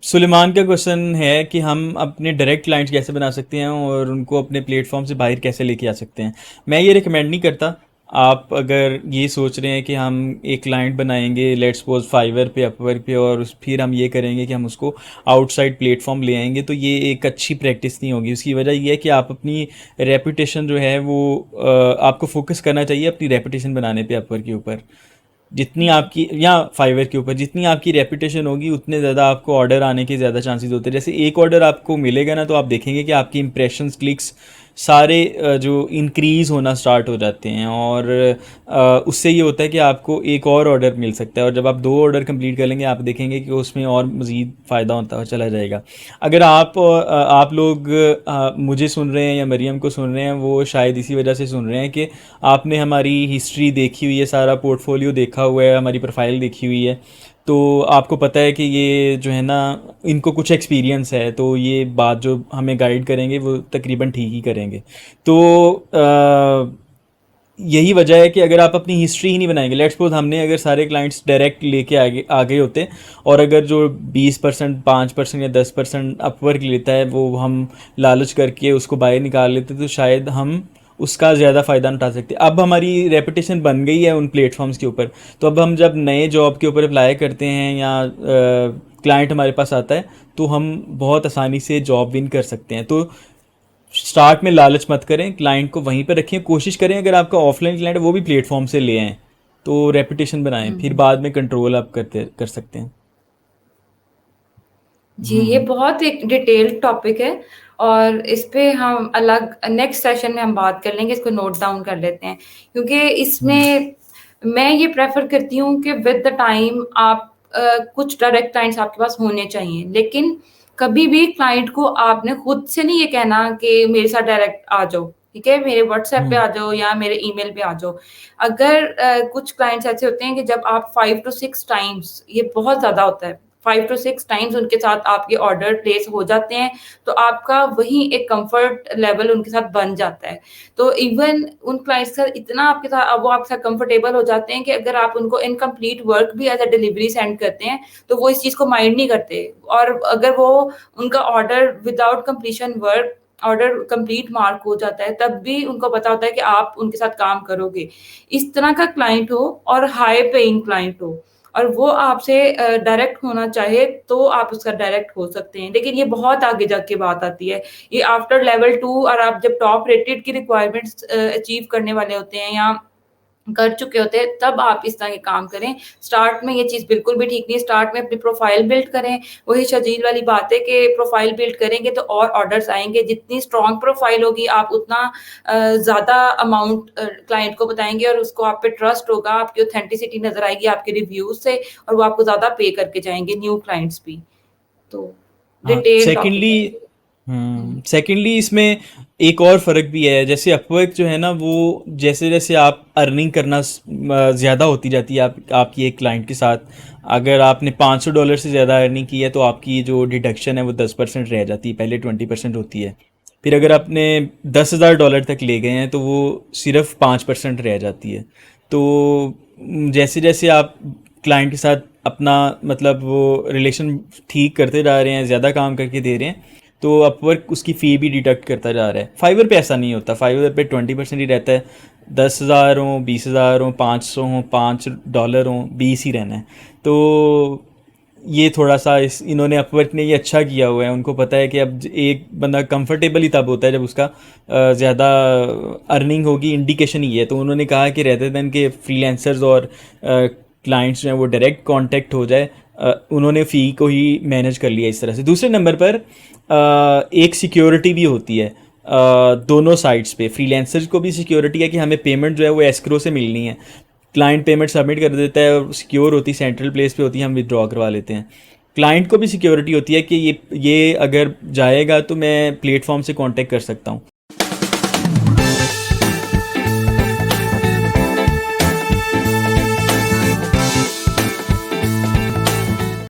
सुलेमान का क्वेश्चन है कि हम अपने डायरेक्ट क्लाइंट्स कैसे बना सकते हैं और उनको अपने प्लेटफॉर्म से बाहर कैसे लेके आ सकते हैं। मैं ये रिकमेंड नहीं करता। आप अगर ये सोच रहे हैं कि हम एक क्लाइंट बनाएंगे लेट्स सपोज फाइवर पे अपवर्क पे और फिर हम ये करेंगे कि हम उसको आउटसाइड प्लेटफॉर्म ले आएंगे, तो ये एक अच्छी प्रैक्टिस नहीं होगी। उसकी वजह ये है कि आप अपनी रेपुटेशन जो है वो आपको फोकस करना चाहिए अपनी रेपुटेशन बनाने पे अपवर्क के ऊपर। जितनी आपकी या फाइवर के ऊपर जितनी आपकी रेपुटेशन होगी उतने ज़्यादा आपको ऑर्डर आने के ज़्यादा चांसेस होते हैं। जैसे एक ऑर्डर आपको मिलेगा ना, तो आप देखेंगे कि आपकी इंप्रेशंस क्लिक्स सारे जो इंक्रीज़ होना स्टार्ट हो जाते हैं, और उससे ये होता है कि आपको एक और ऑर्डर मिल सकता है, और जब आप दो ऑर्डर कंप्लीट कर लेंगे आप देखेंगे कि उसमें और मज़ीद फ़ायदा होता हुआ चला जाएगा। अगर आप लोग मुझे सुन रहे हैं या मरियम को सुन रहे हैं, वो शायद इसी वजह से सुन रहे हैं कि आपने हमारी हिस्ट्री देखी हुई है, सारा पोर्टफोलियो देखा हुआ है, हमारी प्रोफाइल देखी हुई है, तो आपको पता है कि ये जो है ना, इनको कुछ एक्सपीरियंस है, तो ये बात जो हमें गाइड करेंगे वो तकरीबन ठीक ही करेंगे। तो यही वजह है कि अगर आप अपनी हिस्ट्री ही नहीं बनाएंगे, लेट्स सपोज हमने अगर सारे क्लाइंट्स डायरेक्ट लेके आगे आ गए होते, और अगर जो 20% 5% या 10% अपवर्क लेता है वो हम लालच करके उसको बाहर निकाल लेते, तो शायद हम उसका ज़्यादा फ़ायदा उठा सकते। अब हमारी रेपुटेशन बन गई है उन प्लेटफॉर्म्स के ऊपर, तो अब हम जब नए जॉब के ऊपर अप्लाई करते हैं या क्लाइंट हमारे पास आता है, तो हम बहुत आसानी से जॉब विन कर सकते हैं। तो स्टार्ट में लालच मत करें, क्लाइंट को वहीं पर रखें, कोशिश करें अगर आपका ऑफलाइन क्लाइंट है वो भी प्लेटफॉर्म से ले आएँ, तो रेपुटेशन बनाएं, फिर हम्म। बाद में कंट्रोल आप कर सकते हैं। जी, ये बहुत एक डिटेल्ड टॉपिक है और इस पे हम अलग नेक्स्ट सेशन में हम बात कर लेंगे, इसको नोट डाउन कर लेते हैं क्योंकि हम्म। इसमें मैं ये प्रेफर करती हूँ कि विद द टाइम आप कुछ डायरेक्ट क्लाइंट्स आपके पास होने चाहिए, लेकिन कभी भी क्लाइंट को आपने खुद से नहीं ये कहना कि मेरे साथ डायरेक्ट आ जाओ, ठीक है? मेरे व्हाट्सएप पे हम्म। आ जाओ या मेरे ईमेल पे आ जाओ। अगर कुछ क्लाइंट्स ऐसे होते हैं कि जब आप 5 टू 6 टाइम्स, ये बहुत ज़्यादा होता है, 5 टू 6 टाइम्स उनके साथ आपके ऑर्डर प्लेस हो जाते हैं, तो आपका वही एक कंफर्ट लेवल उनके साथ बन जाता है। तो इवन उन क्लाइंट्स के साथ इतना आपके साथ वो आपके साथ कंफर्टेबल हो जाते हैं कि अगर आप उनको इनकम्प्लीट वर्क भी एज़ अ डिलीवरी सेंड करते हैं, तो वो इस चीज़ को माइंड नहीं करते और अगर वो उनका order without completion work order complete mark हो जाता है, तब भी उनको पता होता है कि आप उनके साथ काम करोगे। इस तरह का क्लाइंट हो और हाई पेइंग क्लाइंट हो और वो आपसे डायरेक्ट होना चाहे तो आप उसका डायरेक्ट हो सकते हैं। लेकिन ये बहुत आगे जाके बात आती है। ये आफ्टर लेवल 2 और आप जब टॉप रेटेड की रिक्वायरमेंट्स अचीव करने वाले होते हैं या कर चुके होते हैं, तब आप इस तरह के काम करें। स्टार्ट में ये चीज़ बिल्कुल भी ठीक नहीं है, स्टार्ट में अपनी प्रोफ़ाइल बिल्ड करें। वही शजील वाली बात है कि प्रोफ़ाइल बिल्ड करेंगे तो और ऑर्डर्स आएँगे। जितनी स्ट्रॉन्ग प्रोफ़ाइल होगी, आप उतना ज़्यादा अमाउंट क्लाइंट को बताएँगे और उसको आप पे ट्रस्ट होगा, आपकी ऑथेंटिसिटी नज़र आएगी आपके रिव्यूज़ से और वो आपको ज़्यादा पे करके जाएँगे, न्यू क्लाइंट्स भी। तो हाँ, डिटेल टॉपिक सेकेंडली है। हुँ। सेकेंडली इसमें एक और फ़र्क भी है। जैसे अपवर्क जो है ना, वो जैसे जैसे आप अर्निंग करना ज़्यादा होती जाती है आपकी एक क्लाइंट के साथ, अगर आपने $500 से ज़्यादा अर्निंग की है तो आपकी जो डिडक्शन है वो 10% रह जाती है, पहले 20% होती है। फिर अगर आपने $10,000 तक ले गए हैं तो वो सिर्फ 5% रह जाती है। तो जैसे जैसे आप क्लाइंट के साथ अपना मतलब वो रिलेशन ठीक करते जा रहे हैं, ज़्यादा काम करके दे रहे हैं, तो अपवर्क उसकी फ़ी भी डिडक्ट करता जा रहा है। फाइवर पे ऐसा नहीं होता, फाइवर पे 20% ही रहता है। 10,000 हो, 20,000 हो, 500 हो, $5 हो, 20 ही रहना है। तो ये थोड़ा सा इन्होंने अपवर्क ने ये अच्छा किया हुआ है। उनको पता है कि अब एक बंदा कंफर्टेबल ही तब होता है जब उसका ज़्यादा अर्निंग होगी, इंडिकेशन ही है। तो उन्होंने कहा कि रहते दैन के फ्रीलांसर्स और क्लाइंट्स जो हैं वो डायरेक्ट कांटेक्ट हो जाए, उन्होंने फ़ी को ही मैनेज कर लिया इस तरह से। दूसरे नंबर पर एक सिक्योरिटी भी होती है दोनों साइड्स पे। फ्रीलांसर्स को भी सिक्योरिटी है कि हमें पेमेंट जो है वो एस्क्रो से मिलनी है। क्लाइंट पेमेंट सबमिट कर देता है और सिक्योर होती है, सेंट्रल प्लेस पे होती है, हम विड्रॉ करवा लेते हैं। क्लाइंट को भी सिक्योरिटी होती है कि ये अगर जाएगा तो मैं प्लेटफॉर्म से कांटेक्ट कर सकता हूँ।